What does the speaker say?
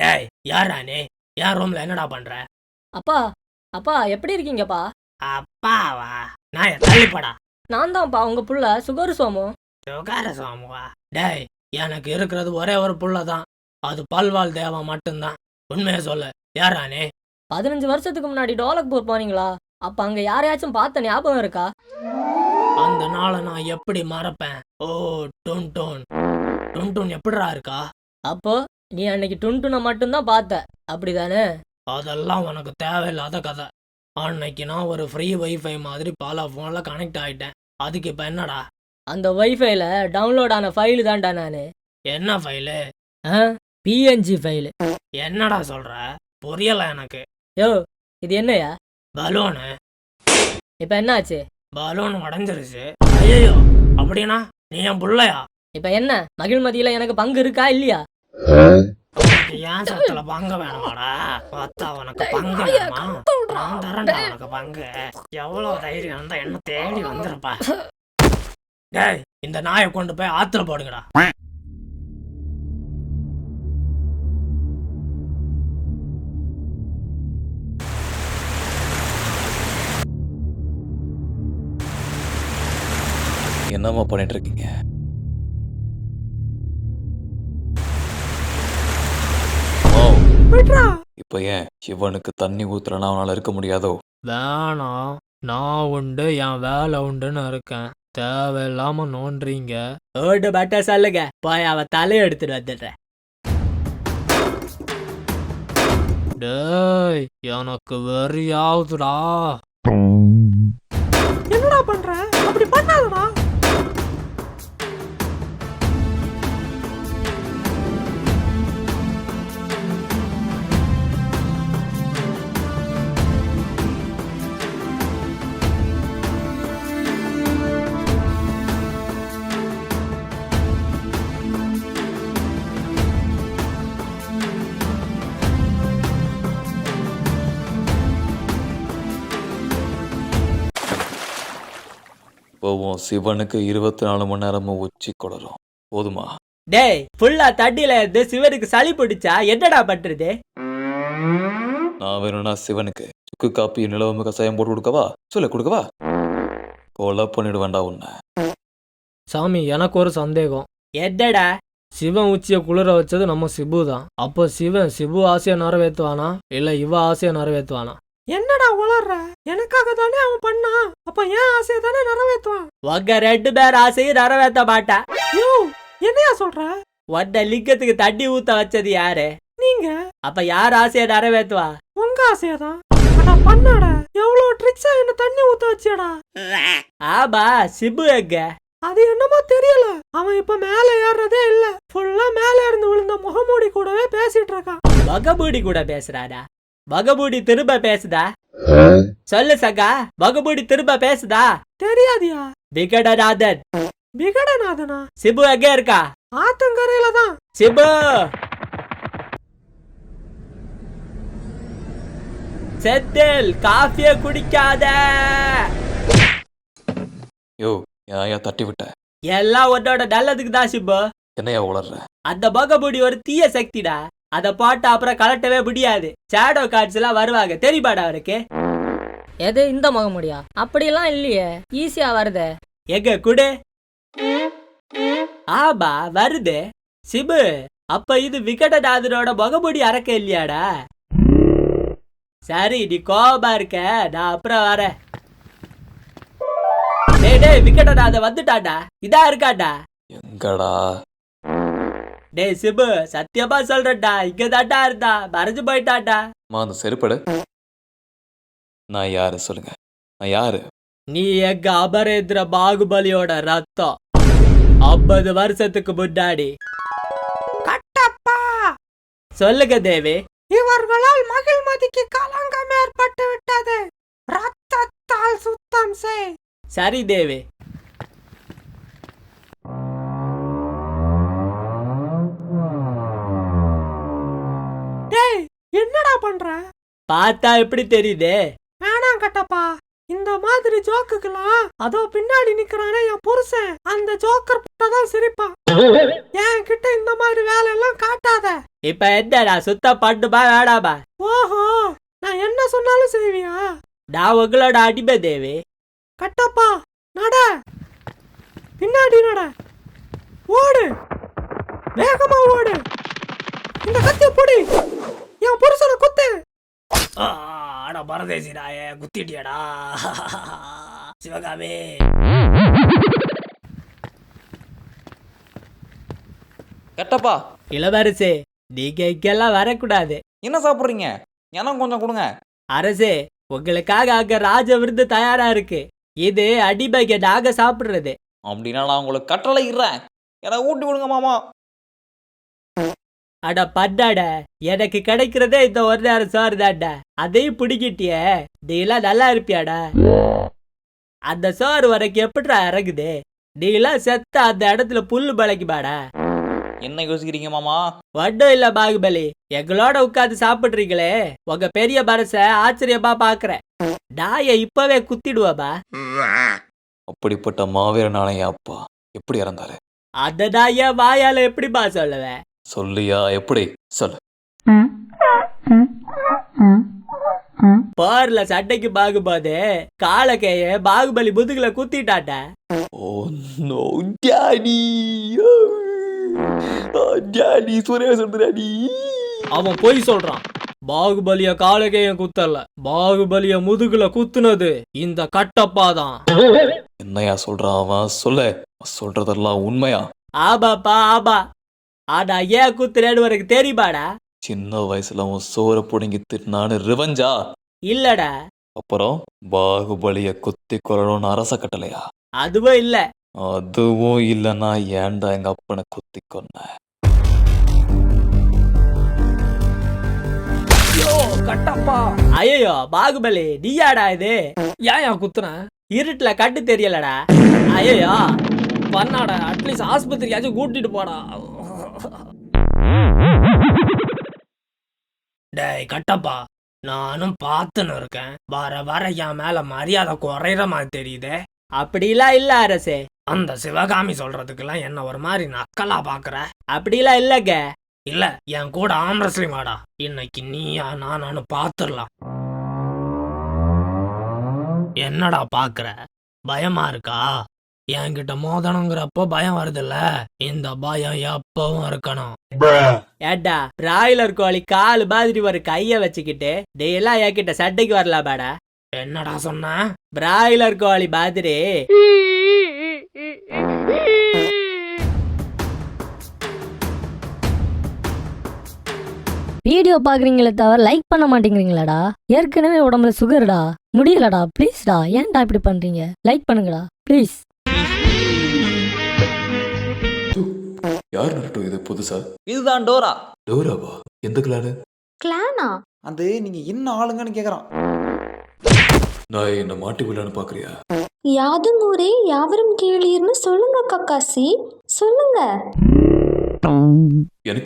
டேய் யாரா நீ? யார் ரூம்ல என்னடா பண்ற? அப்பா அப்பா எப்படி இருக்கீங்கப்பா? அப்பாவா? நான் தள்ளிப்படா. நான் தான்ப்பா உங்க புள்ள சுகர் சோமு. சுகார சாமுவா? டேய் எனக்கு இருக்கிறது ஒரே ஒரு புள்ள தான், அது பல்வாள் தேவா மட்டும்தான். உண்மையை சொல்லு, யாரா நீ? 15 வருஷத்துக்கு முன்னாடி டோலக்பூர் போனீங்களா? அப்ப அங்க யாரையாச்சும் பார்த்த ஞாபகம் இருக்கா? அந்த நாளை நான் எப்படி மறப்பேன்? ஓ டுன் டுன் டுன் டுன் எப்படிடா இருக்கா? அப்போ நீ அன்னைக்கு டுன்டுனை மட்டும்தான் பார்த்த, அப்படிதானே? அதெல்லாம் உனக்கு தேவையில்லாத கதை. அன்னைக்கு நான் ஒரு ஃப்ரீ வைஃபை மாதிரி பல ஃபோன்ல கனெக்ட் ஆயிட்டேன். அதுக்கு இப்ப என்னடா? அந்த வைஃபைல டவுன்லோட் ஆன ஃபைலு தான்டா நானு. என்ன ஃபைலு? PNG file. என்னடா சொல்ற? புரியல எனக்கு. யோ இது என்னையா? பலூனு. இப்ப என்னாச்சு? பலூன் உடஞ்சிருச்சு. ஐயோ, அப்படின்னா நீ என் புள்ளையா? இப்ப என்ன மகிழ்மதியில எனக்கு பங்கு இருக்கா இல்லையா? உனக்கு ஏன் சத்துல பங்கு வேணுமாடா? பார்த்தா உனக்கு பங்கு வேணுமா? நான் தரேன்டா உனக்கு பங்கு. எவ்வளவு தைரியம் இருந்தா என்ன தேடி வந்துருப்பா. டேய் இந்த நாயை கொண்டு போய் ஆத்துல போடுங்கடா. என்னம்மா பண்ணிட்டு இருக்கீங்க? இப்ப ஏன் சிவனுக்கு தண்ணி ஊத்துறனா அவனால இருக்க முடியாதோ? வேணாம், நான் உண்டு என் வேலை உண்டுன்னு இருக்கேன். தேவையில்லாம நோன்றீங்க. ஓடு பட்ட சொல்லுங்க, போய் அவ தலையை எடுத்துட்டு வந்துடுறேன். டேய் எனக்கு வெறியாவுதுடா. என்னடா பண்ற? அப்படி பண்ணாதடா. போவோம். சிவனுக்கு 24 மணி நேரமும் உச்சி குளரும். போதுமா? டேய் ஃபுல்லா தட்டில இருந்து சிவனுக்கு சளி பிடிச்சா என்னடா பண்றது? நான் வேணும்னா சிவனுக்கு சுக்கு காப்பி நிலவம்பு கசாயம் போட்டு கொடுக்கவா? சொல்ல கொடுக்கவா? கொலை பண்ணிடுவேண்டா உன்னை. சாமி எனக்கு ஒரு சந்தேகம். என்னடா? சிவன் உச்சியை குளிர வச்சது நம்ம சிபு தான். அப்போ சிவன் சிபு ஆசையை நிறைவேற்றுவானா இல்ல இவ ஆசையை நிறைவேற்றுவானா? என்னடா உளர்ற? எனக்காக தானே அவன் பண்ணான். அப்ப ஏன் ஆசையை தானே நிறைவேற்றுவான். உங்க 2 பேர் ஆசையும் நிறைவேற்ற மாட்டா. யோ என்னையா சொல்ற? உன்ன லிங்கத்துக்கு தண்ணி ஊத்த வச்சது யாரு? நீங்க. அப்ப யார் ஆசையை நிறைவேற்றுவா? உங்க ஆசையதான். அட பண்ணாட, எவ்வளவு ட்ரிக்ஸா என்ன தண்ணி ஊத்த வச்சியடா. ஆமா, சிபு எங்க? அது என்னமோ தெரியல. அவன் இப்ப மேல ஏறதே இல்ல. ஃபுல்லா மேல இருந்து விழுந்த முகமூடி கூடவே பேசிட்டு இருக்கான். முகமூடி கூட பேசுறாடா? முகமூடி திரும்ப பேசுதா? சொல்லு சகா, முகமூடி திரும்ப பேசுதா? தெரியாதியா? விகடநாதன். விகடநாதனா? சிபு எங்க இருக்கா? ஆத்தங்கரையில தான். சிபு செந்தில் காஃபிய குடிக்காத. யோ ஏயா தட்டி விட்ட? எல்லாம் உன்னோட நல்லதுக்கு தான் சிபு. என்னையா உளர்ற? அந்த முகமூடி ஒரு தீய சக்திடா. அத போட்டா அப்புறம் கலட்டவே முடியாது. ஷேடோ கார்ட்ஸ் எல்லாம் வருவாங்க, தெரியுமாடா அவருக்கு? எது இந்த முகமூடியா? அப்படியெல்லாம் இல்லையே, ஈஸியா வருது. எங்க குடு. ஆமா வருது. சிபு அப்ப இது விகடநாதனோட முகமூடி அறக்க இல்லையாடா? சரி நீ கோபமா இருக்க, நான் அப்புறம் வரேன். டேய் விகடநாதன் வந்துட்டாடா, இதா இருக்காடா. எங்கடா? டேய் சிபு சத்தியமா சொல்றேன்டா, இங்க தாண்டா இருந்தா, மறைஞ்சு போயிட்டாடா. அந்த செருப்படு. நான் யாரு சொல்லுங்க? நான் யாரு? நீ எங்க அமரேந்திர பாகுபலியோட ரத்தம். 50 வருஷத்துக்கு முன்னாடி. கட்டப்பா சொல்லுங்க தேவி. இவர்களால் மகிழ்மதிக்கு கலங்கம் ஏற்பட்டு விட்டது. ரத்தத்தால் சுத்தம் செய். சரி தேவி. டேய் என்னடா பண்ற? பார்த்தா எப்படி தெரியுதே? வேணாம் கட்டப்பா, இந்த மாதிரி ஜோக்குக்கெல்லாம் அதோ பின்னாடி நிக்கிறானே என் புருஷன், அந்த ஜோக்கர் தான் சிரிப்பான். என் கிட்ட இந்த மாதிரி வேலை எல்லாம் காட்டாத. இப்ப என்னடா சுத்த பட்டுமா வேடாமா? ஓஹோ, நான் என்ன சொன்னாலும் செய்வியா? நான் உங்களோட அடிமை தேவி. கட்டப்பா நட, பின்னாடி நட, ஓடு, வேகமா ஓடு. இந்த கத்திய பொடி, என் புருஷனை குத்து. அட பரதேசி நாயே, குத்திட்டியடா சிவகாமி. கட்டப்பா இளவரசே, நீங்க இங்கெல்லாம் வரக்கூடாது. என்ன சாப்பிட்றீங்க? எனக்கு கொஞ்சம் கொடுங்க. அரசே, உங்களுக்காக அங்க ராஜ விருந்து தயாரா இருக்கு. இது அடிமைக்கு நாங்க சாப்பிடுறது. அப்படின்னா நான் உங்களுக்கு கட்டளை இடுறேன். எனக்கு ஊட்டி விடுங்க மாமா. அட பண்டாட, எனக்கு கிடைக்கிறதே இந்த ஒரு நேரம் சோறு தாண்டா. அதையும் பிடிக்கிட்டிய, நீ எல்லாம் நல்லா இருப்பியாடா? அந்த சோறு வரைக்கும் எப்படிடா இறங்குது? நீ எல்லாம் செத்த அந்த இடத்துல புல்லு பழக்குமாடா? என்ன யோசிக்கிறீங்க மாமா? ஒன்றும் இல்ல பாகுபலி, எங்களோட உட்காந்து சாப்பிடுறீங்களே, உங்க பெரிய மனச ஆச்சரியமா பாக்குறேன். நாயை இப்பவே குத்திடுவாபா. அப்படிப்பட்ட மாவீரனான என் அப்பா எப்படி இறந்தாரு? அந்த நாய வாயால எப்படிப்பா சொல்லுவேன்? சொல்லியா? எப்படி சொல்லு. போர்ல சண்டைக்கு பாகும்போது காலக்கைய பாகுபலி முதுகுல குத்திட்டாட்ட. Oh no daddy, daddy Suresh daddy. அவன் பொய் சொல்றான். பாகுபலிய காலக்கைய குத்தல, பாகுபலிய முதுகுல குத்துனது இந்த கட்டப்பா தான். என்னையா சொல்றான் அவன்? சொல்ல சொல்றதெல்லாம் உண்மையா? ஆபாப்பா ஆபா. ஆனா ஏன் குத்துறேன்னு உனக்கு தெரியுமாடா? சின்ன வயசுல அவன் சோற புடுங்கி திட்டினான்னு ரிவஞ்சா? இல்லடா, அப்புறம் பாகுபலிய குத்தி கொள்ளணும்னு அரச கட்டளையா? அதுவும் இல்ல. அதுவும் இல்லைன்னா ஏன்டா எங்க அப்பனை குத்தி கொன்ன? கட்டப்பா. ஐயோ பாகுபலி, நீயாடா இது? ஏன் குத்துன? இருட்டுல கட்டு தெரியலடா. ஐயோ பண்ணாடா, அட்லீஸ்ட் ஆஸ்பத்திரியாச்சும் கூட்டிட்டு போடா. டேய் கட்டப்பா, நானும் பார்த்துன்னு இருக்கேன். வர வர என் மேல மரியாதை குறையிற மாதிரி தெரியுதே. அப்படிலாம் இல்ல அரசே. அந்த சிவகாமி சொல்றதுக்கெல்லாம் என்ன ஒரு மாதிரி நக்கலா பாக்குற? அப்படிலாம் இல்லங்க. இல்ல, என் கூட ஆம்ரஸ்லிம் வாடா. இன்னைக்கு நீயா நானு பாத்துடலாம். என்னடா பாக்குற? பயமா இருக்கா? என்கிட்ட மோதணுங்கிறப்போ பயம் வருதுல்ல, இந்த பயம் எப்பவும் இருக்கணும். ஏண்டா, பிராய்லர் கோழி காலு மாதிரி ஒரு கைய வச்சுக்கிட்டு நீ எல்லாம் என்கிட்ட சண்டைக்கு வரலாமாடா? என்னடா சொன்ன? பிராய்லர் கோழி மாதிரி. வீடியோ பாக்குறீங்களே தவிர லைக் பண்ண மாட்டேங்கிறீங்களாடா? ஏற்கனவே உடம்புல சுகர்டா, முடியலடா. ப்ளீஸ்டா, ஏன்டா இப்படி பண்றீங்க? லைக் பண்ணுங்கடா ப்ளீஸ். யார் நட்டு இது புதுசா? இதுதான் டோரா. டோராவா? எந்த கிளானு? கிளானா? அது நீங்க என்ன ஆளுங்கன்னு கேக்குறான். நான் என்ன மாட்டி விடலான்னு பாக்குறியா? யாதும் ஊரே யாவரும் கேளீர்னு சொல்லுங்க கக்காசி, சொல்லுங்க. எனக்கு